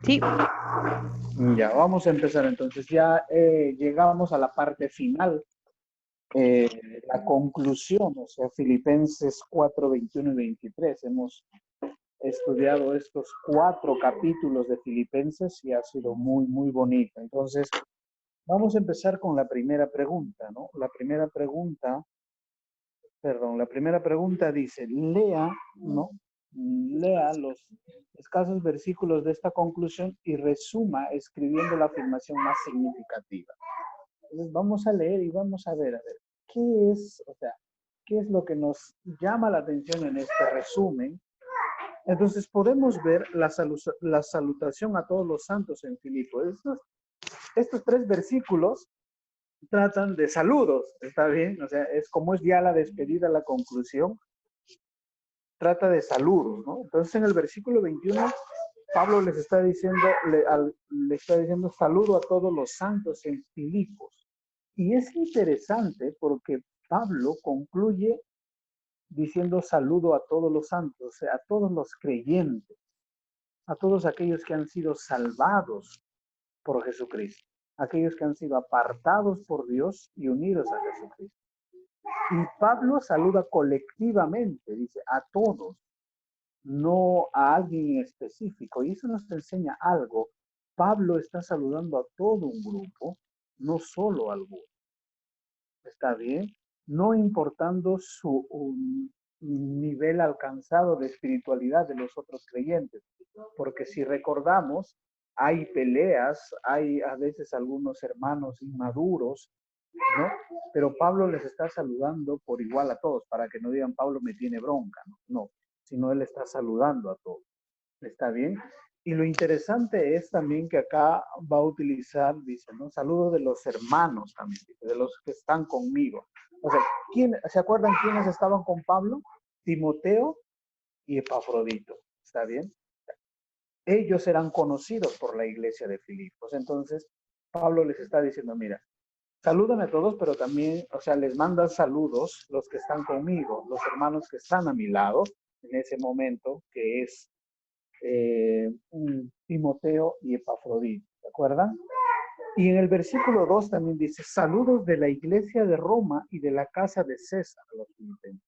Sí, Ya, vamos a empezar entonces. Ya llegamos a la parte final, la conclusión, o sea, Filipenses 4, 21 y 23. Hemos estudiado estos 4 capítulos de Filipenses y ha sido muy, muy bonito. Entonces, vamos a empezar con la primera pregunta, ¿no? La primera pregunta dice, lea, ¿no? Lea los escasos versículos de esta conclusión y resuma escribiendo la afirmación más significativa. Entonces vamos a leer y vamos a ver, qué es, o sea, qué es lo que nos llama la atención en este resumen. Entonces podemos ver la salutación a todos los santos en Filipo. Estos 3 versículos tratan de saludos, ¿está bien? O sea, es como es ya la despedida, la conclusión, trata de saludos, ¿no? Entonces en el versículo 21, Pablo les está diciendo, le está diciendo saludo a todos los santos en Filipos. Y es interesante porque Pablo concluye diciendo saludo a todos los santos, o sea, a todos los creyentes, a todos aquellos que han sido salvados por Jesucristo, aquellos que han sido apartados por Dios y unidos a Jesucristo. Y Pablo saluda colectivamente, dice, a todos, no a alguien en específico. Y eso nos enseña algo. Pablo está saludando a todo un grupo, no solo a alguno. ¿Está bien? No importando su nivel alcanzado de espiritualidad de los otros creyentes. Porque si recordamos, hay peleas, hay a veces algunos hermanos inmaduros, ¿no? Pero Pablo les está saludando por igual a todos, para que no digan Pablo me tiene bronca, no, sino él está saludando a todos. ¿Está bien? Y lo interesante es también que acá va a utilizar, dice, ¿no? Saludo de los hermanos también, de los que están conmigo. O sea, ¿se acuerdan quiénes estaban con Pablo? Timoteo y Epafrodito. ¿Está bien? Ellos eran conocidos por la iglesia de Filipos. Entonces, Pablo les está diciendo, mira, saludan a todos, pero también, o sea, les mandan saludos los que están conmigo, los hermanos que están a mi lado en ese momento, que es Timoteo y Epafrodito, ¿se acuerdan? Y en el versículo 2 también dice, saludos de la iglesia de Roma y de la casa de César, a los filipenses.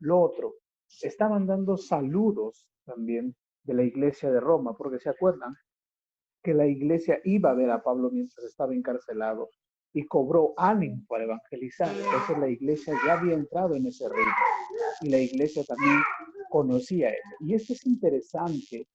Lo otro, está mandando saludos también de la iglesia de Roma, porque se acuerdan que la iglesia iba a ver a Pablo mientras estaba encarcelado y cobró ánimo para evangelizar. Entonces la iglesia ya había entrado en ese ritmo y la iglesia también conocía eso. Y esto es interesante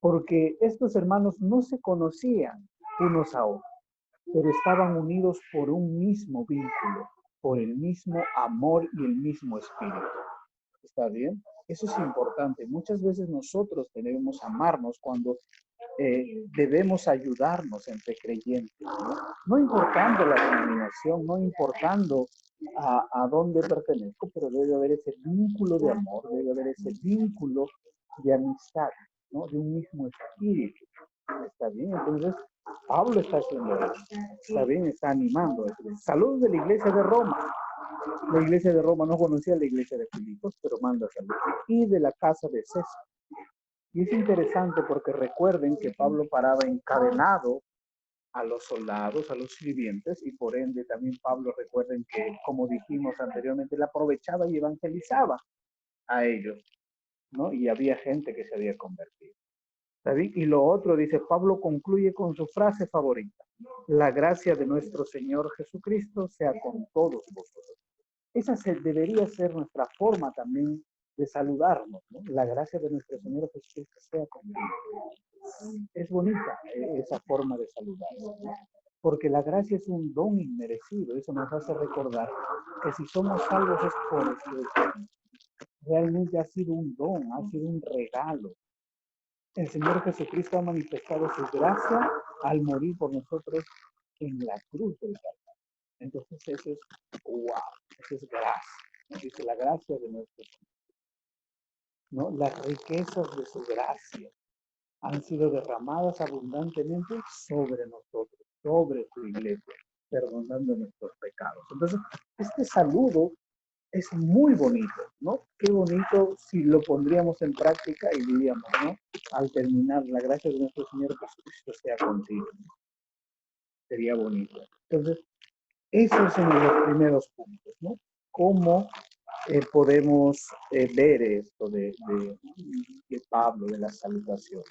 porque estos hermanos no se conocían unos a otros, pero estaban unidos por un mismo vínculo, por el mismo amor y el mismo espíritu. ¿Está bien? Eso es importante. Muchas veces nosotros debemos amarnos cuando debemos ayudarnos entre creyentes, ¿no? No importando la denominación, no importando a dónde pertenezco, pero debe haber ese vínculo de amor, debe haber ese vínculo de amistad, ¿no? De un mismo espíritu. ¿Está bien? Entonces, Pablo está haciendo eso. Está bien, está animando. Saludos de la iglesia de Roma. La iglesia de Roma no conocía a la iglesia de Filipos, pero manda saludos. Y de la casa de César. Y es interesante porque recuerden que Pablo paraba encadenado a los soldados, a los sirvientes, y por ende también Pablo, recuerden que, como dijimos anteriormente, él aprovechaba y evangelizaba a ellos, ¿no? Y había gente que se había convertido. ¿Saben? Y lo otro, dice, Pablo concluye con su frase favorita, la gracia de nuestro Señor Jesucristo sea con todos vosotros. Esa debería ser nuestra forma también de saludarnos, ¿no? La gracia de nuestro Señor Jesucristo sea conmigo. Es bonita esa forma de saludarnos, ¿no? Porque la gracia es un don inmerecido. Eso nos hace recordar que si somos salvos es porque realmente ha sido un don, ha sido un regalo. El Señor Jesucristo ha manifestado su gracia al morir por nosotros en la cruz del Calvario. Entonces eso es, wow, eso es gracia. Dice la gracia de nuestro Señor, ¿no? Las riquezas de su gracia han sido derramadas abundantemente sobre nosotros, sobre su iglesia, perdonando nuestros pecados. Entonces, este saludo es muy bonito, ¿no? Qué bonito si lo pondríamos en práctica y diríamos, ¿no? Al terminar, la gracia de nuestro Señor Jesucristo sea contigo. Sería bonito. Entonces, esos son los primeros puntos, ¿no? ¿Cómo podemos ver esto de Pablo, de la salutación?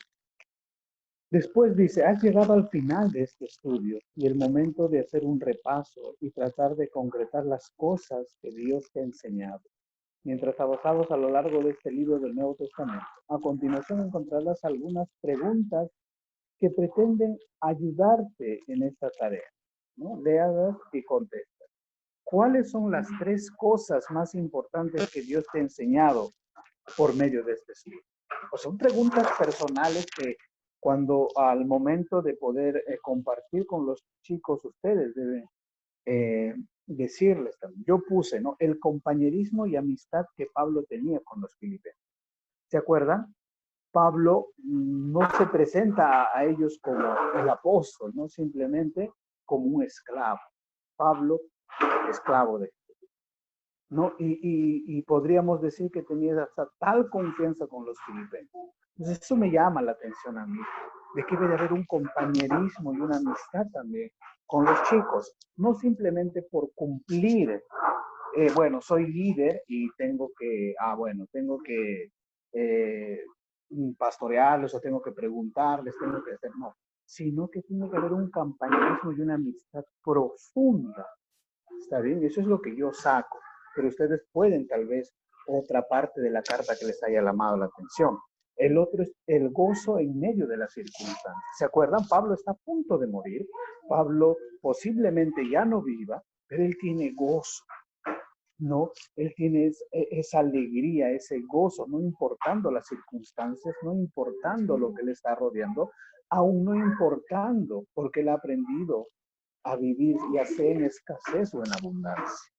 Después dice, has llegado al final de este estudio y el momento de hacer un repaso y tratar de concretar las cosas que Dios te ha enseñado. Mientras avanzamos a lo largo de este libro del Nuevo Testamento, a continuación encontrarás algunas preguntas que pretenden ayudarte en esta tarea, ¿no? Léalas y contesta. ¿Cuáles son las 3 cosas más importantes que Dios te ha enseñado por medio de este libro? Pues son preguntas personales que cuando al momento de poder compartir con los chicos, ustedes deben decirles también. Yo puse, ¿no? El compañerismo y amistad que Pablo tenía con los filipenses. ¿Se acuerdan? Pablo no se presenta a ellos como el apóstol, no simplemente como un esclavo. Pablo, esclavo de Jesús, ¿no? Y podríamos decir que tenía hasta tal confianza con los filipenses. Entonces eso me llama la atención a mí, de que debe haber un compañerismo y una amistad también con los chicos, no simplemente por cumplir, bueno, soy líder y tengo que, tengo que pastorearles o tengo que preguntarles, tengo que hacer, no, sino que tiene que haber un compañerismo y una amistad profunda. ¿Está bien? Eso es lo que yo saco, pero ustedes pueden tal vez otra parte de la carta que les haya llamado la atención. El otro es el gozo en medio de las circunstancias. ¿Se acuerdan? Pablo está a punto de morir. Pablo posiblemente ya no viva, pero él tiene gozo, ¿no? Él tiene esa alegría, ese gozo, no importando las circunstancias, no importando lo que le está rodeando, aún no importando, porque él ha aprendido a vivir ya sea en escasez o en abundancia.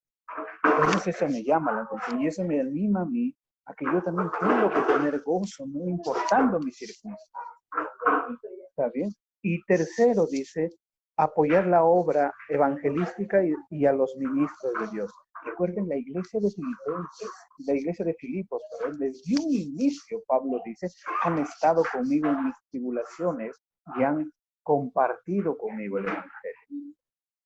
Entonces eso me llama la atención y eso me anima a mí a que yo también tengo que tener gozo, no importando mis circunstancias. ¿Está bien? Y tercero dice, apoyar la obra evangelística y a los ministros de Dios. Recuerden, la iglesia de Filipenses, la iglesia de Filipos, perdón, desde un inicio, Pablo dice, han estado conmigo en mis tribulaciones y han compartido conmigo el evangelio,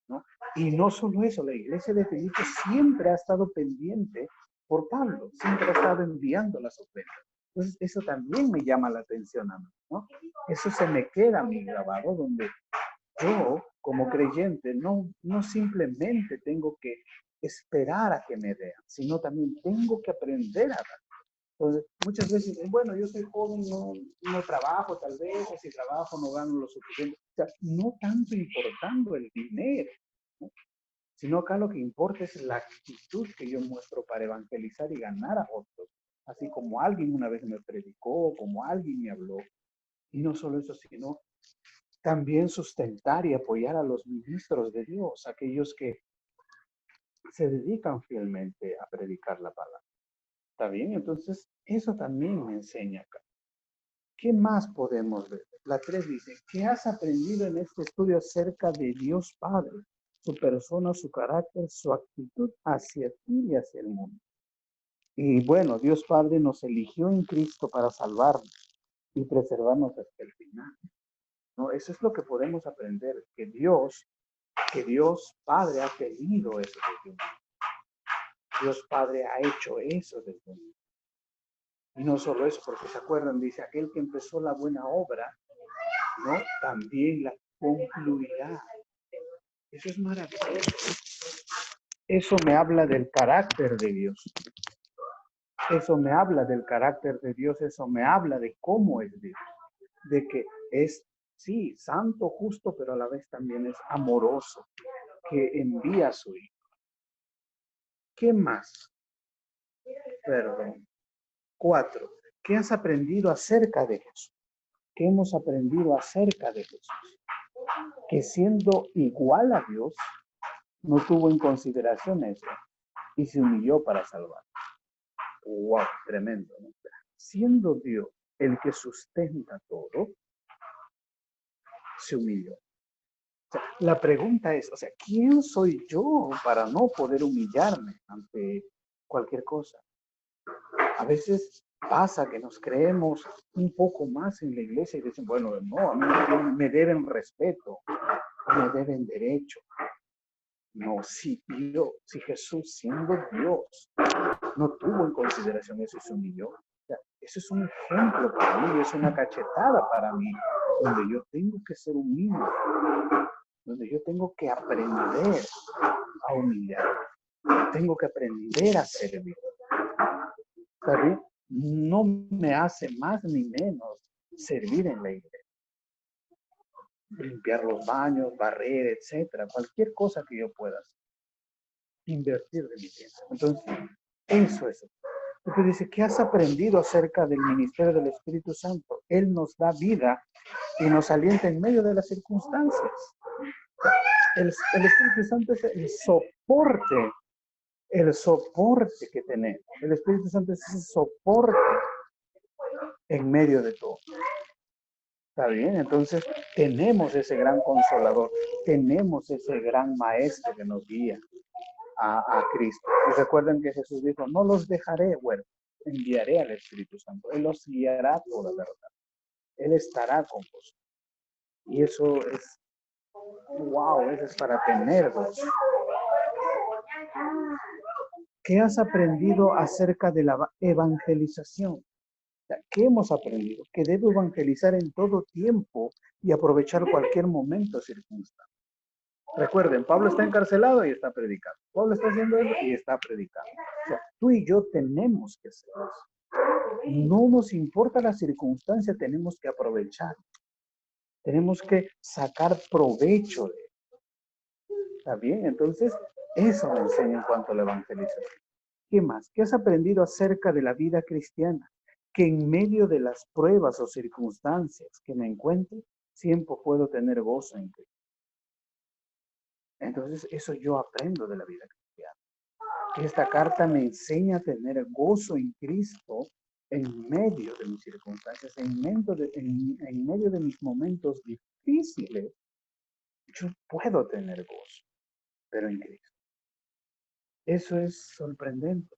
¿no? Y no solo eso, la iglesia de Filipos siempre ha estado pendiente por Pablo, siempre ha estado enviando las ofrendas. Entonces, eso también me llama la atención a mí, ¿no? Eso se me queda a mí grabado, donde yo, como creyente, no simplemente tengo que esperar a que me vean, sino también tengo que aprender a dar. Entonces, muchas veces dicen, bueno, yo soy joven, no trabajo tal vez, o si trabajo no gano lo suficiente. O sea, no tanto importando el dinero, ¿no? Sino acá lo que importa es la actitud que yo muestro para evangelizar y ganar a otros. Así como alguien una vez me predicó, como alguien me habló. Y no solo eso, sino también sustentar y apoyar a los ministros de Dios, aquellos que se dedican fielmente a predicar la palabra. ¿Está bien? Entonces, eso también me enseña acá. ¿Qué más podemos ver? La 3 dice, ¿qué has aprendido en este estudio acerca de Dios Padre? Su persona, su carácter, su actitud hacia ti y hacia el mundo. Y bueno, Dios Padre nos eligió en Cristo para salvarnos y preservarnos hasta el final, ¿no? Eso es lo que podemos aprender, que Dios Padre ha querido eso desde un Dios Padre ha hecho eso desde un Y no solo eso, porque se acuerdan, dice, aquel que empezó la buena obra, ¿no? También la concluirá. Eso es maravilloso. Eso me habla del carácter de Dios. Eso me habla del carácter de Dios. Eso me habla de cómo es Dios. De que es, sí, santo, justo, pero a la vez también es amoroso, que envía a su Hijo. ¿Qué más? Perdón. 4. ¿Qué has aprendido acerca de Jesús? ¿Qué hemos aprendido acerca de Jesús? Que siendo igual a Dios, no tuvo en consideración eso y se humilló para salvar. ¡Wow! Tremendo, ¿no? Siendo Dios el que sustenta todo, se humilló. O sea, la pregunta es, o sea, ¿quién soy yo para no poder humillarme ante cualquier cosa. A veces pasa que nos creemos un poco más en la iglesia y dicen, bueno, no, a mí me deben respeto, me deben derecho. No, si Jesús siendo Dios no tuvo en consideración eso y se humilló. O sea, eso es un ejemplo para mí, es una cachetada para mí, donde yo tengo que ser humilde, donde yo tengo que aprender a humillar, tengo que aprender a servir. ¿Sabe? No me hace más ni menos servir en la iglesia. Limpiar los baños, barrer, etcétera, cualquier cosa que yo pueda hacer. Invertir de mi tiempo. Entonces, eso es. Porque dice, ¿qué has aprendido acerca del ministerio del Espíritu Santo? Él nos da vida y nos alienta en medio de las circunstancias. El Espíritu Santo es el soporte que tenemos. El Espíritu Santo es ese soporte en medio de todo. ¿Está bien? Entonces, tenemos ese gran consolador, tenemos ese gran maestro que nos guía a Cristo. Y recuerden que Jesús dijo, no los dejaré huérfanos, enviaré al Espíritu Santo. Él los guiará por la verdad. Él estará con vosotros. Y eso es, wow, eso es para tener gozo. ¿Qué has aprendido acerca de la evangelización? ¿Qué hemos aprendido? Que debo evangelizar en todo tiempo y aprovechar cualquier momento circunstancia. Recuerden, Pablo está encarcelado y está predicando. Pablo está haciendo eso y está predicando. O sea, tú y yo tenemos que hacer eso. No nos importa la circunstancia, tenemos que aprovechar. Tenemos que sacar provecho de eso. ¿Está bien? Entonces, eso me enseña en cuanto a la evangelización. ¿Qué más? ¿Qué has aprendido acerca de la vida cristiana? Que en medio de las pruebas o circunstancias que me encuentre, siempre puedo tener gozo en Cristo. Entonces, eso yo aprendo de la vida cristiana. Esta carta me enseña a tener gozo en Cristo en medio de mis circunstancias, en medio de mis momentos difíciles. Yo puedo tener gozo, pero en Cristo. Eso es sorprendente.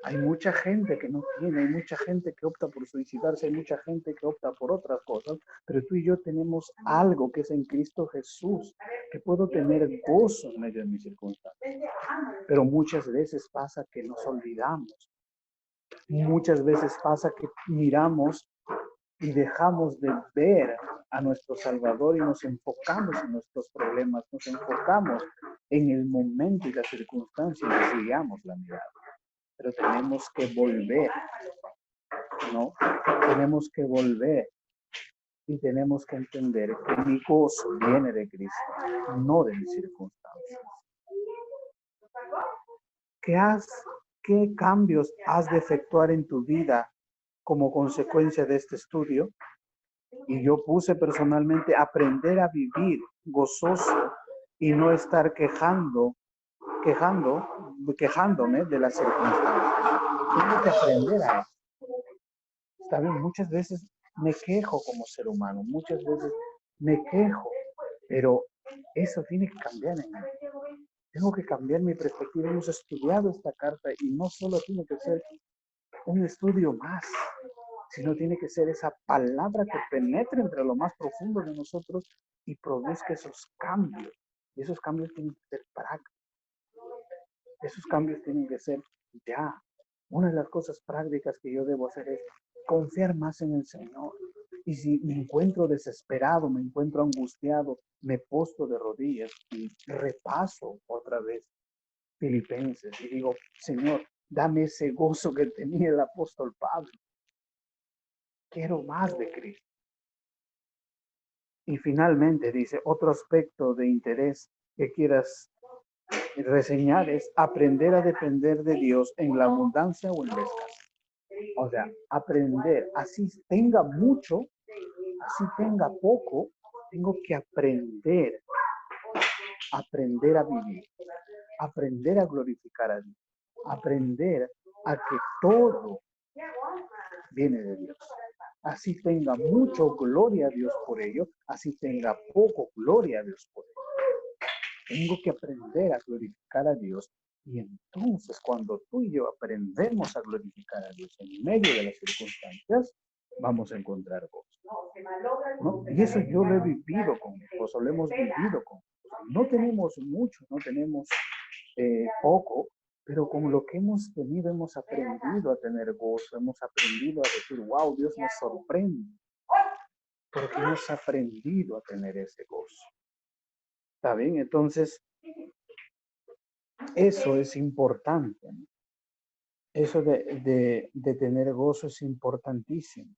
Hay mucha gente que no tiene, hay mucha gente que opta por suicidarse, hay mucha gente que opta por otras cosas, pero tú y yo tenemos algo que es en Cristo Jesús, que puedo tener gozo en medio de mis circunstancias. Pero muchas veces pasa que nos olvidamos. Muchas veces pasa que miramos y dejamos de ver a nuestro Salvador y nos enfocamos en nuestros problemas, nos enfocamos en el momento y la circunstancia y desviamos la mirada. Pero tenemos que volver, ¿no? Tenemos que volver y tenemos que entender que mi gozo viene de Cristo, no de mis circunstancias. ¿Qué cambios has de efectuar en tu vida como consecuencia de este estudio? Y yo puse personalmente aprender a vivir gozoso y no estar quejándome de las circunstancias. Tengo que aprender a eso. Está bien, muchas veces me quejo como ser humano, muchas veces me quejo, pero eso tiene que cambiar en mí. Tengo que cambiar mi perspectiva. Hemos estudiado esta carta y no solo tiene que ser un estudio más, sino tiene que ser esa palabra que penetre entre lo más profundo de nosotros y produzca esos cambios. Y esos cambios tienen que ser prácticos. Esos cambios tienen que ser ya. Una de las cosas prácticas que yo debo hacer es confiar más en el Señor. Y si me encuentro desesperado, me encuentro angustiado, me postro de rodillas y repaso otra vez Filipenses y digo, Señor, dame ese gozo que tenía el apóstol Pablo. Quiero más de Cristo. Y finalmente dice, otro aspecto de interés que quieras reseñar es aprender a depender de Dios en la abundancia o en la escasez. O sea, aprender, así tenga mucho, así tenga poco, tengo que aprender a vivir, aprender a glorificar a Dios, aprender a que todo viene de Dios. Así tenga mucho, gloria a Dios por ello, así tenga poco, gloria a Dios por ello. Tengo que aprender a glorificar a Dios Y entonces, cuando tú y yo aprendemos a glorificar a Dios en medio de las circunstancias, vamos a encontrar gozo, ¿no? Y eso yo lo he vivido con mi esposo, lo hemos vivido con mi esposo. No tenemos mucho, no tenemos poco, pero con lo que hemos tenido hemos aprendido a tener gozo, hemos aprendido a decir, wow, Dios nos sorprende, porque hemos aprendido a tener ese gozo. ¿Está bien? Entonces, eso es importante, ¿no? Eso de tener gozo es importantísimo.